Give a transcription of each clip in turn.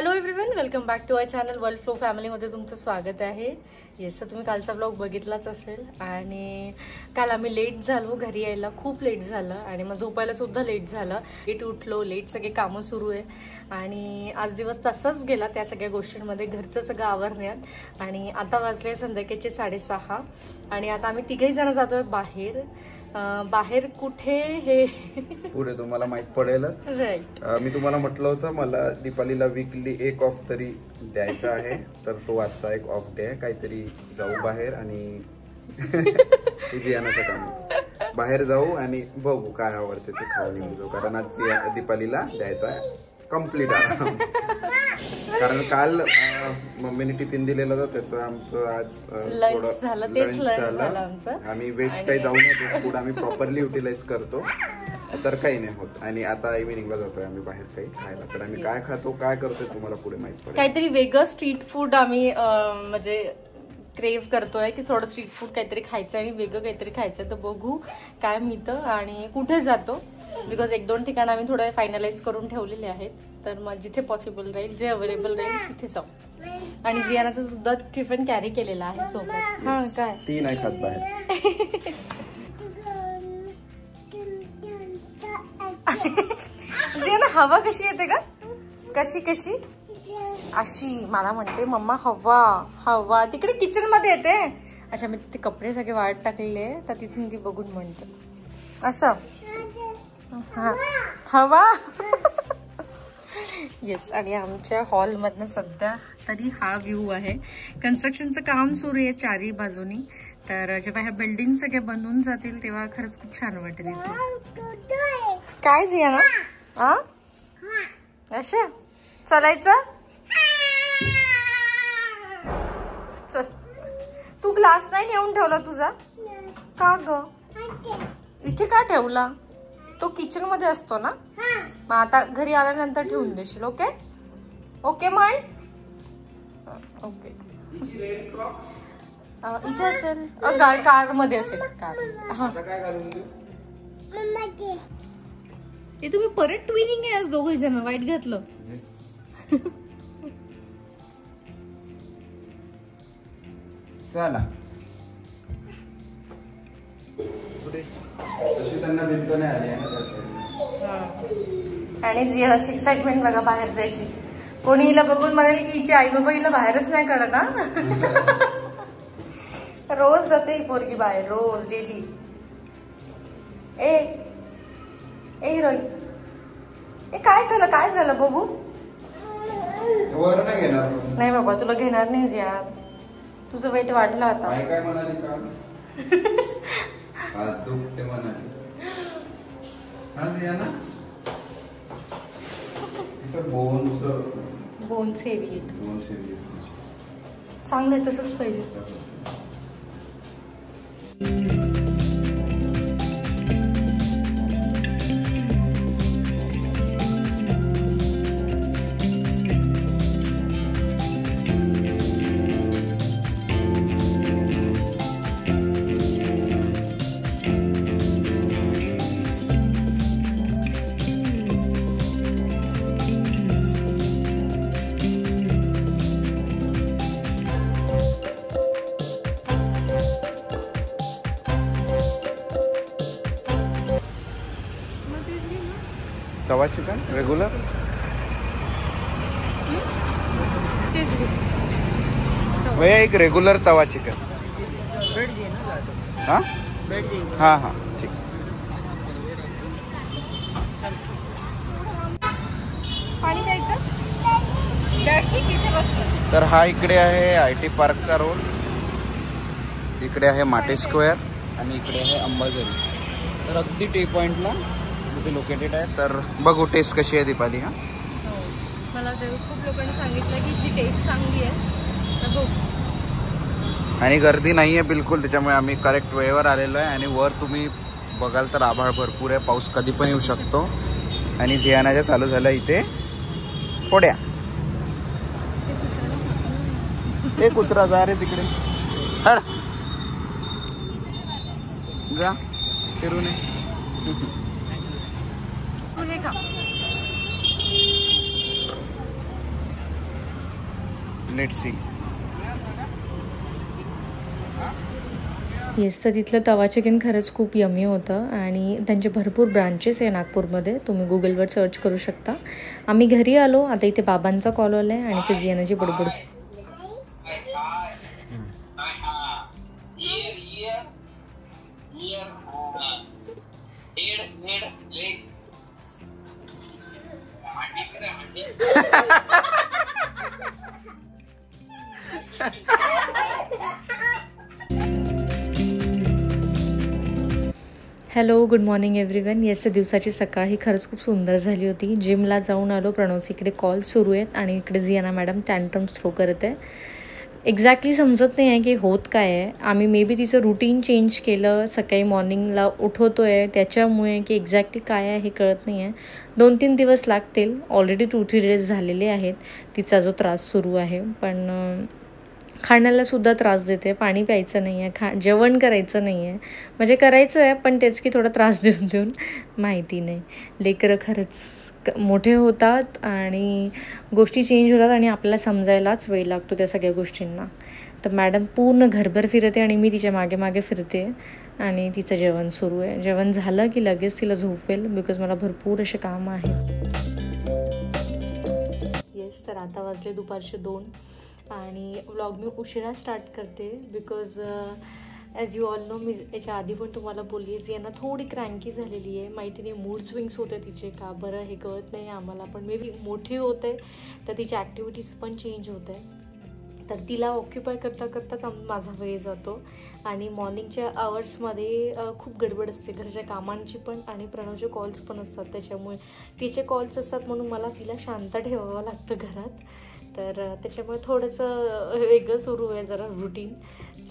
Hello everyone, welcome back to I channel World Flow फॅमिलीमध्ये तुमचं स्वागत आहे. येस, तर तुम्ही कालचा ब्लॉग बघितलाच असेल आणि काल आम्ही लेट झालो घरी यायला, खूप लेट झालं आणि मग झोपायला सुद्धा लेट झालं. लेट उठलो, लेट सगळे कामं सुरू आहे आणि आज दिवस तसाच गेला त्या सगळ्या गोष्टींमध्ये, घरचं सगळं आवरण्यात. आणि आता वाजले संध्याकाळचे 6:30 आणि आता आम्ही तिघही जण जातोय बाहेर. बाहेर कुठे हे पुढे तुम्हाला माहित पडेल. राईट, मी तुम्हाला म्हटलं होतं मला दीपालीला वीकली एक ऑफ तरी द्यायचा आहे, तर तो आजचा एक ऑफ डे आहे. काहीतरी जाऊ बाहेर आणि जियानाचं काम, बाहेर जाऊ आणि बघू काय आवडते ते खाऊन येऊन जाऊ, कारण आज दीपालीला द्यायचा आहे कम्प्लीट आराम. कारण काल मम्मीने टिफिन दिलेला होता, त्याचं आमचं आज लंच झालं, तेच लंच झालं आमचं. आम्ही वेस्ट काही जाऊ नये, फूड आम्ही प्रॉपरली युटिलाइज करतो, तर काही नाही होत. आणि आता इव्हिनिंगला जातोय आम्ही बाहेर काही खायला, तर आम्ही काय खातो काय करतोय तुम्हाला पुढे माहित पडेल. काहीतरी वेगळं स्ट्रीट फूड आम्ही म्हणजे क्रेव्ह करतोय की थोडं स्ट्रीट फूड काहीतरी खायचं आणि वेगळं काहीतरी खायचं. तर बघू काय मिळतं आणि कुठे जातो, बिकॉज 1-2 ठिकाण आम्ही थोडं फायनलाइज करून ठेवलेले आहेत. तर मग जिथे पॉसिबल राहील, जे अवेलेबल राहील तिथे जाऊ. आणि जियानाचा सुद्धा टिफिन कॅरी केलेला आहे सोबत. हा काय ती नाही खात बाहेर. जियाना हवा कशी येते का? कशी कशी अशी मला म्हणते मम्मा हवा हवा तिकडे किचन मध्ये येते. अच्छा, मी तिथे कपडे सगळे वाळत टाकलेले, तर तिथून ती बघून म्हणते असं हा हवा. येस, आणि आमच्या हॉलमधनं सध्या तरी हा व्ह्यू आहे. कन्स्ट्रक्शनचं काम सुरू आहे चारही बाजूनी, तर जेव्हा ह्या बिल्डिंग सगळे बनून जातील तेव्हा खरंच खूप छान वाटेल इथे. काय जियाना आ अशा चालायचं. चल, तू ग्लास नाही नेऊन ठेवला तुझा का ग? इथे का ठेवला? तो किचन मध्ये असतो ना, मग आता घरी आल्यानंतर ठेवून देशील. ओके ओके म्हण. ओके, इथे असेल कार मध्ये असेल. कार हा, हे तुम्ही परत ट्विनिंग आहे आज दोघे जण. वाईट घातलं. चला त्यांना भिंत नाही आली ना. आणि जियाची एक्साइटमेंट बघा बाहेर जायची. कोणी हिला बघून म्हणाले की हिची आई बाबा हिला बाहेरच नाही काढत ना. रोज जाते ही पोरगी बाहेर, रोज डेली. ए हिरोई, ए काय झालं बघू. वर नाही घेणार. नाही बाबा, तुला घेणार नाही जिया, तुझं वेट वाढलं आता. काय म्हणाली का? दुखते म्हणाली. बोन्स हेवी चांगलं, तसंच पाहिजे. तवा चिकन रेगुलर. भैया एक रेगुलर तवा चिकन. हाँ हाँ हाँ ठीक. पाणी द्यायचं. तर हा इकडे आहे IT पार्कचा रोड, इकडे आहे माटे स्क्वेअर आणि इकडे आहे अंबाझरी. तर अगदी टी पॉइंटला इथे लोकेटेड आहे. तर बघू टेस्ट कशी आहे दीपाली. हा, मला खूप लोकांनी सांगितलं की ही टेस्ट चांगली आहे, तर बघ. आणि गर्दी नाही आहे बिलकुल, त्याच्यामुळे आम्ही करेक्ट वेळेवर आलेलो आहे. आणि वर तुम्ही बघाल तर आभाळ भरपूर आहे, पाऊस कधी पण येऊ शकतो. आणि जियानाच्या चालू झालं इथे पोड्या. ते कुत्रा जा रे तिकडे, जा फिरून ये. Let's see. येस, तर तिथलं तवा चिकन खरंच खूप यमी होतं आणि त्यांचे भरपूर ब्रांचेस आहे नागपूरमध्ये. तुम्ही गुगलवर सर्च करू शकता. आम्ही घरी आलो. आता इथे बाबांचा कॉल आला आहे आणि ते जियानाची बडबड. Hello, good morning everyone. Yes, दिवसाची सकाळ ही खरंच खूप सुंदर झाली होती. जिमला जाऊन आलो. प्रणवस इकडे कॉल सुरू आहेत आणि इकडे जियाना मॅडम टँट्रम्स थ्रो करत आहे. एक्झॅक्टली समजत नाही आहे की होत काय आहे. आम्ही मे बी तिचं रुटीन चेंज केलं, सकाळी मॉर्निंगला उठवतो आहे त्याच्यामुळे, की एक्झॅक्टली काय आहे हे कळत नाही आहे. 2-3 दिवस लागतील. ऑलरेडी 2-3 डेज झालेले आहेत तिचा जो त्रास सुरू आहे. पण खाण्यालासुद्धा त्रास देते. पाणी प्यायचं नाही आहे, जेवण करायचं नाही आहे. म्हणजे करायचं आहे पण तेच की थोडा त्रास देऊन देऊन माहिती नाही. लेकरं खरंच मोठे होतात आणि गोष्टी चेंज होतात आणि आपल्याला समजायलाच वेळ लागतो त्या सगळ्या गोष्टींना. तर मॅडम पूर्ण घरभर फिरते आणि मी तिच्या मागे मागे फिरते आणि तिचं जेवण सुरू आहे. जेवण झालं की लगेच तिला झोपेल, बिकॉज मला भरपूर असे कामं आहेत. येस, तर आता वाजले दुपारचे 2 आणि व्लॉग मी उशिरा स्टार्ट करते because as you all know, मी याच्या आधी पण तुम्हाला बोलली आहे, जियाना थोडी क्रँकी झालेली आहे. माहिती नाही मूड स्विंग्स होते तिचे का बरं हे कळत नाही आम्हाला. पण मे बी मोठी होते तर तिची ॲक्टिव्हिटीज पण चेंज होत आहे. तर तिला ऑक्युपाय करता करताच माझा वेळ जातो आणि मॉर्निंगच्या आवर्समध्ये खूप गडबड असते घरच्या कामांची पण आणि प्रणवचे कॉल्स पण असतात. त्याच्यामुळे तिचे कॉल्स असतात म्हणून मला तिला शांत ठेवावं लागतं घरात. तर त्याच्यामुळे थोडंसं वेगळं सुरू आहे जरा रुटीन.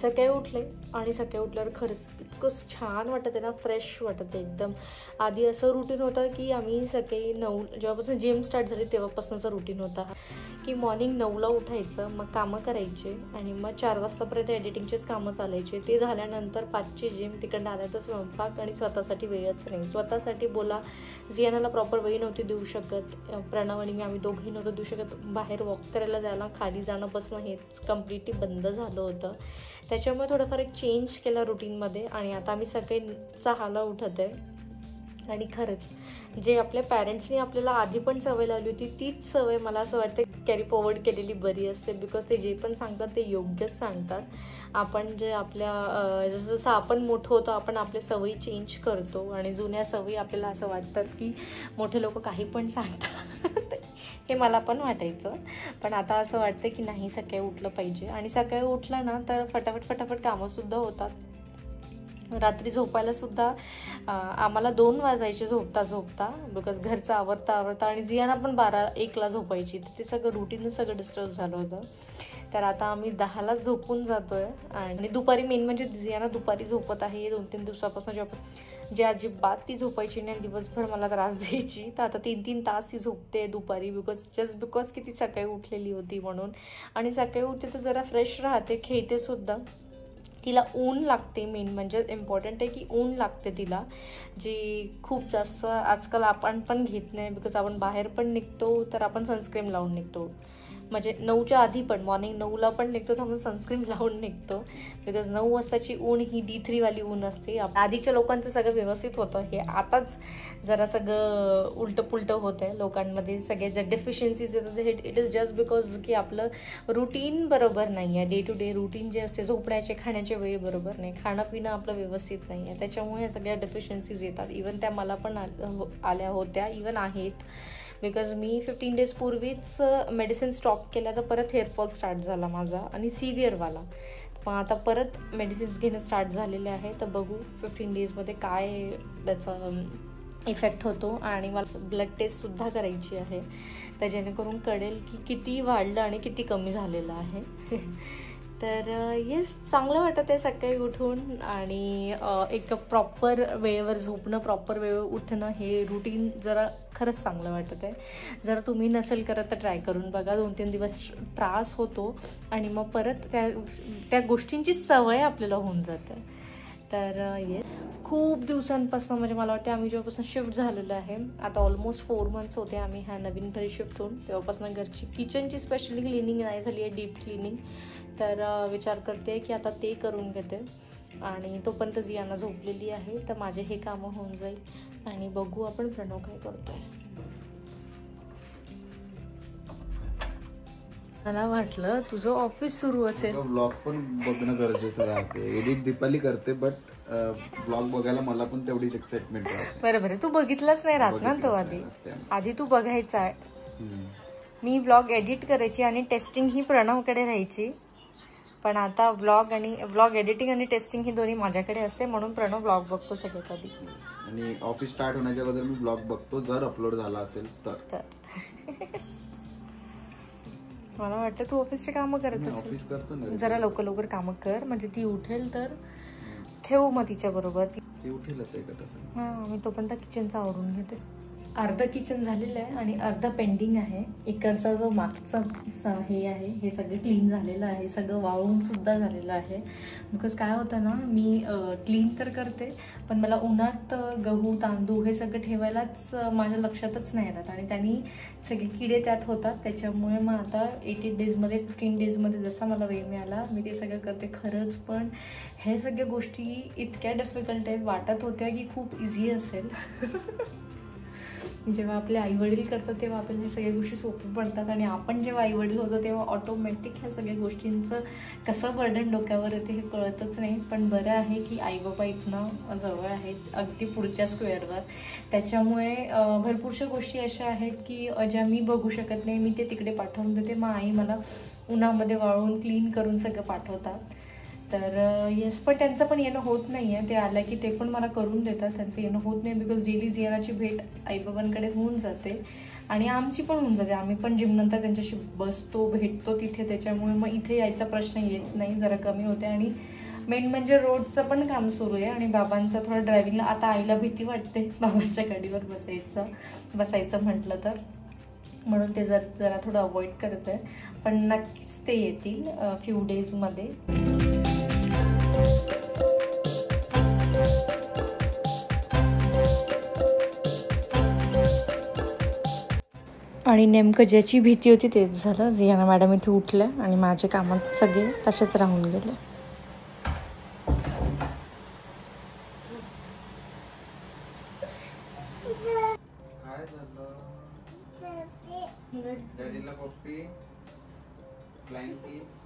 सकाळी उठले आणि सकाळी उठल्यावर खरंच इतकं छान वाटतं आहे ना, फ्रेश वाटतं आहे एकदम. आधी असं रुटीन होतं की आम्ही सकाळी 9 जेव्हापासून जिम स्टार्ट झाली तेव्हापासूनचा रुटीन होता की मॉर्निंग 9ला उठायचं, मग कामं करायचे आणि मग 4 वाजतापर्यंत एडिटिंगचेच कामं चालायचे. ते झाल्यानंतर 5ची जिम, तिकडनं आल्याचं स्वयंपाक आणि स्वतःसाठी वेळच नाही. स्वतःसाठी बोला, जियानाला प्रॉपर वेळ नव्हती देऊ शकत. प्रणव आणि मी आम्ही दोघंही नव्हतं देऊ शकत. बाहेर वॉक करायला जायला, खाली जाणं बसणं हे कम्प्लिटली बंद झालं होतं. त्याच्यामुळे थोडंफार एक चेंज केला रुटीनमध्ये आणि आता आम्ही सकाळी 6ला उठत आहे. आणि खरंच जे आपल्या पॅरेंट्सनी आपल्याला आधी पण सवय लावली होती तीच सवय मला असं वाटतं कॅरी फॉरवर्ड केलेली बरी असते. बिकॉज ते जे पण सांगतात ते योग्यच सांगतात. आपण जे आपल्या जसं आपण मोठं होतो आपण आपल्या सवयी चेंज करतो आणि जुन्या सवयी आपल्याला असं वाटतात की मोठे लोक काही पण सांगतात. हे मला पण वाटायचं, पण आता असं वाटतं की नाही, सकाळी उठलं पाहिजे. आणि सकाळी उठलं ना तर फटाफट कामंसुद्धा होतात. रात्री झोपायलासुद्धा आम्हाला 2 वाजायचे झोपता बिकॉज घरचं आवरता आणि जियाना पण 12-1ला झोपायची. तर ते सगळं रुटीनच सगळं डिस्टर्ब झालं होतं. तर आता आम्ही 10लाच झोपून जातो आहे आणि दुपारी मेन म्हणजे जियाना दुपारी झोपत आहे 2-3 दिवसापासून. जेव्हापासून जे अजिबात ती झोपायची नाही, दिवसभर मला त्रास द्यायची, तर आता 3-3 तास ती झोपते दुपारी बिकॉज की ती सकाळी उठलेली होती म्हणून. आणि सकाळी उठते तर जरा फ्रेश राहते, खेळते सुद्धा. तिला ऊन लागते, मेन म्हणजे इम्पॉर्टंट आहे की ऊन लागते तिला, जी खूप जास्त आजकाल आपण पण घेत नाही. बिकॉज आपण बाहेर पण निघतो तर आपण सनस्क्रीन लावून निघतो. म्हणजे 9च्या आधी पण मॉर्निंग 9ला पण निघतो तर आपण सनस्क्रीन लावून निघतो. बिकॉज 9 वाजताची ऊन ही D3वाली ऊन असते. आधीच्या लोकांचं सगळं व्यवस्थित होतं, हे आताच जरा सगळं उलटं पुलटं होतं आहे लोकांमध्ये. सगळे जे डेफिशियन्सीज येतात इट इज जस्ट बिकॉज की आपलं रुटीन बरोबर नाही आहे. डे टू डे रुटीन जे असते, झोपण्याचे खाण्याचे वेळ बरोबर नाही, खाणं पिणं आपलं व्यवस्थित नाही आहे. त्याच्यामुळे सगळ्या डेफिशियन्सीज येतात. इवन त्या मला पण आल्या होत्या, इवन आहेत. बिकॉज मी 15 डेज पूर्वीच मेडिसिन स्टॉप केल्या तर परत हेअरफॉल स्टार्ट झाला माझा आणि सिव्हिअरवाला. पण आता परत मेडिसिन्स घेणं स्टार्ट झालेले आहे. तर बघू 15 डेजमध्ये काय त्याचा इफेक्ट होतो. आणि मला ब्लड टेस्टसुद्धा करायची आहे, तर जेणेकरून कळेल की किती वाढलं आणि किती कमी झालेलं आहे. तर येस, चांगलं वाटत आहे सकाळी उठून आणि एक प्रॉपर वेळेवर झोपणं, प्रॉपर वेळेवर उठणं, हे रुटीन जरा खरंच चांगलं वाटत आहे. जर तुम्ही नसेल करत तर ट्राय करून बघा. 2-3 दिवस त्रास होतो आणि मग परत त्या गोष्टींची सवय आपल्याला होऊन जाते. तर ये खूप दिवसांपासून म्हणजे मला वाटते आम्ही जेव्हापासून शिफ्ट झालेलो आहे, आता ऑलमोस्ट 4 मंथ्स होते आम्ही ह्या नवीन घरी शिफ्ट होऊन, तेव्हापासून घरची किचनची स्पेशली क्लिनिंग नाही झाली आहे, डीप क्लिनिंग. तर विचार करते की आता ते करून घेते आणि तोपर्यंत जियाना झोपलेली आहे, तर माझे हे कामं होऊन जाईल आणि बघू आपण प्रणव काय करतोय. मला वाटलं तुझं ऑफिस सुरू असेल. ब्लॉग पण बघणं गरजेचं राहते. एडिट दीपाली करते बट ब्लॉग बघायला मला पण तेवढीच एक्साइटमेंट राहते. बरोबर आहे, तू बघितलंच नाही राहत ना तो आधी तू बघायचा आहे. मी ब्लॉग एडिट करायची आणि टेस्टिंग ही प्रणवकडे राहायची, पण आता ब्लॉग एडिटिंग आणि टेस्टिंग ही दोन्ही माझ्याकडे असते, म्हणून प्रणव ब्लॉग बघतो सगळे कधी. आणि ऑफिस स्टार्ट होण्याच्या अगोदर मी ब्लॉग बघतो जर अपलोड झाला असेल तर. मला वाटतं तू ऑफिसचे कामं करत ऑफिस करतो ना, जरा लवकर कामं कर म्हणजे ती उठेल तर ठेवू मग तिच्या बरोबर. ती उठेलच आहे का तसं. हां, मी तोपर्यंत किचनचं आवरून घेते. अर्धा किचन झालेलं आहे आणि अर्धा पेंडिंग आहे. इकडचा जो मागचा हे आहे हे सगळं क्लीन झालेलं आहे, सगळं वाळून सुद्धा झालेलं आहे. बिकॉज काय होतं ना, मी क्लीन तर करते पण मला उन्हात गहू तांदूळ हे सगळं ठेवायलाच माझ्या लक्षातच नाही राहत आणि त्यांनी सगळे किडे त्यात होतात. त्याच्यामुळे मग आता 80 डेजमध्ये 15 डेजमध्ये जसा मला वेळ मिळाला मी ते सगळं करते. खरंच पण हे सगळ्या गोष्टी इतक्या डिफिकल्ट आहेत, वाटत होत्या की खूप इझी असेल. जेव्हा आपले आईवडील करतात तेव्हा आपल्याला सगळ्या गोष्टी सोपी पडतात आणि आपण जेव्हा आईवडील होतो तेव्हा ऑटोमॅटिक ह्या सगळ्या गोष्टींचं कसं बर्डन डोक्यावर येते हे कळतच नाही. पण बरं आहे की आई बाबा इथनं जवळ आहेत, अगदी पुढच्या स्क्वेअरवर. त्याच्यामुळे भरपूरशा गोष्टी अशा आहेत की ज्या मी बघू शकत नाही, मी ते तिकडे पाठवून देते, मग आई मला उन्हामध्ये वाळून क्लीन करून सगळं पाठवतात. तर येस, पण त्यांचं पण येणं होत नाही आहे. ते आलं की ते पण मला करून देतात, त्यांचं येणं होत नाही बिकॉज डेली जियानाची भेट आईबाबांकडे होऊन जाते आणि आमची पण होऊन जाते. आम्ही पण जिमनंतर त्यांच्याशी बसतो, भेटतो तिथे, त्याच्यामुळे मग इथे यायचा प्रश्न येत नाही, जरा कमी होते. आणि मेन म्हणजे रोडचं पण काम सुरू आहे आणि बाबांचं थोडं ड्रायव्हिंगला आता आईला भीती वाटते बाबांच्या गाडीवर बसायचं म्हटलं तर, म्हणून ते जरा थोडं अवॉइड करत आहे. पण नक्कीच ते येतील फ्यू डेजमध्ये. आणि नेमकं ज्याची भीती होती तेच झालं. जियाना मॅडम इथे उठल्या आणि माझे कामात सगळे तसेच राहून गेले. काय झालं? डॅडीला पप्पी फ्लाइंग किस.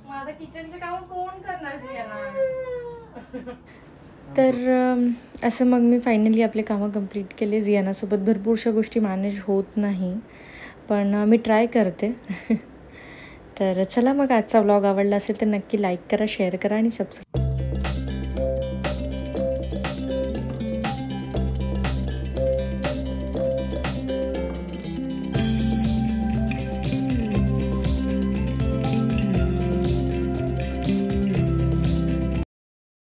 माझं किचनचं काम कोण करणार जियाना? तर असं मग मी फायनली आपले कामं कंप्लीट केले. जियानासोबत भरपूरशा गोष्टी मॅनेज होत नाही पण मी ट्राय करते. तर चला मग आजचा व्लॉग आवडला असेल तर नक्की लाईक करा, शेअर करा आणि सबस्क्राईब.